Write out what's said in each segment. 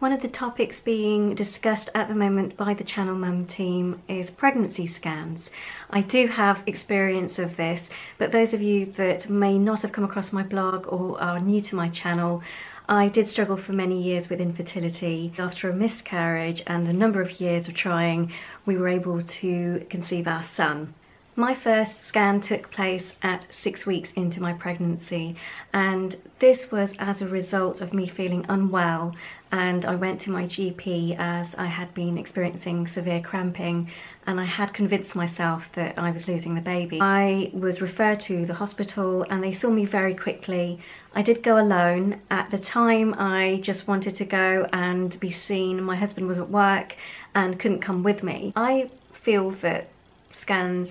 One of the topics being discussed at the moment by the Channel Mum team is pregnancy scans. I do have experience of this, but those of you that may not have come across my blog or are new to my channel, I did struggle for many years with infertility. After a miscarriage and a number of years of trying, we were able to conceive our son. My first scan took place at 6 weeks into my pregnancy, and this was as a result of me feeling unwell, and I went to my GP as I had been experiencing severe cramping and I had convinced myself that I was losing the baby. I was referred to the hospital and they saw me very quickly. I did go alone. At the time I just wanted to go and be seen. My husband was at work and couldn't come with me. I feel that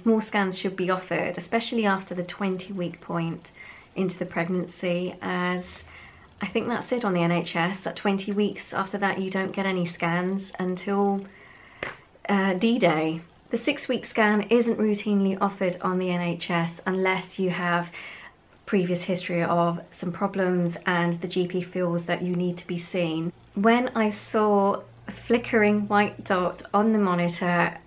more scans should be offered, especially after the 20-week point into the pregnancy, as I think that's it on the NHS. At 20 weeks after that you don't get any scans until D-Day. The 6-week scan isn't routinely offered on the NHS unless you have previous history of some problems and the GP feels that you need to be seen. When I saw a flickering white dot on the monitor,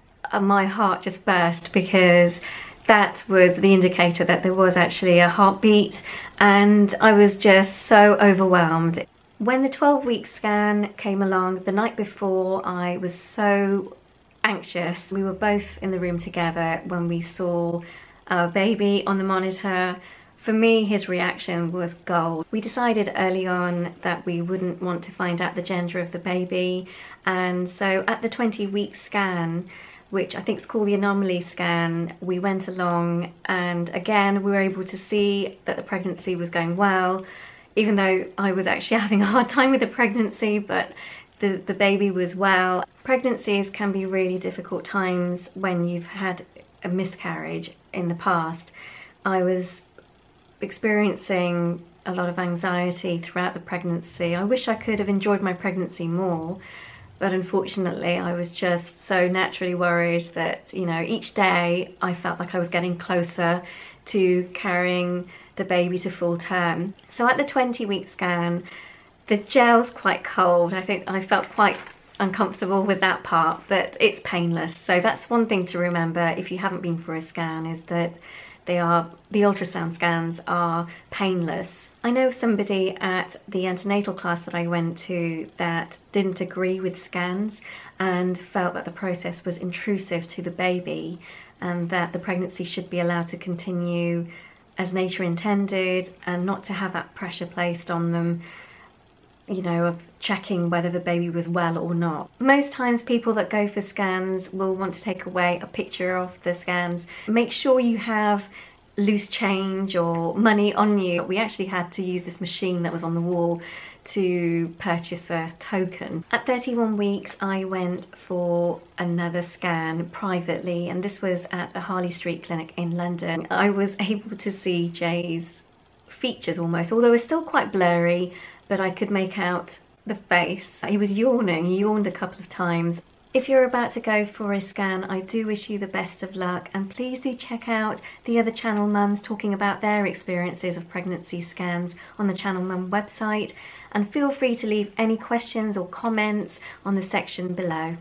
my heart just burst, because that was the indicator that there was actually a heartbeat, and I was just so overwhelmed. When the 12-week scan came along the night before, I was so anxious. We were both in the room together when we saw our baby on the monitor. For me, his reaction was gold. We decided early on that we wouldn't want to find out the gender of the baby, and so at the 20-week scan, which I think is called the anomaly scan, we went along and again we were able to see that the pregnancy was going well, even though I was actually having a hard time with the pregnancy, but the baby was well. Pregnancies can be really difficult times when you've had a miscarriage in the past. I was experiencing a lot of anxiety throughout the pregnancy. I wish I could have enjoyed my pregnancy more, but unfortunately I was just so naturally worried that, you know, each day I felt like I was getting closer to carrying the baby to full term. So at the 20-week scan, the gel's quite cold. I think I felt quite uncomfortable with that part, but it's painless. So that's one thing to remember if you haven't been for a scan, is that the ultrasound scans are painless. I know somebody at the antenatal class that I went to that didn't agree with scans and felt that the process was intrusive to the baby and that the pregnancy should be allowed to continue as nature intended and not to have that pressure placed on them, you know, of checking whether the baby was well or not. Most times people that go for scans will want to take away a picture of the scans. Make sure you have loose change or money on you. We actually had to use this machine that was on the wall to purchase a token. At 31 weeks I went for another scan privately, and this was at a Harley Street clinic in London. I was able to see Jay's features almost, although it's still quite blurry, but I could make out the face. He was yawning, he yawned a couple of times. If you're about to go for a scan, I do wish you the best of luck, and please do check out the other Channel Mums talking about their experiences of pregnancy scans on the Channel Mum website, and feel free to leave any questions or comments on the section below.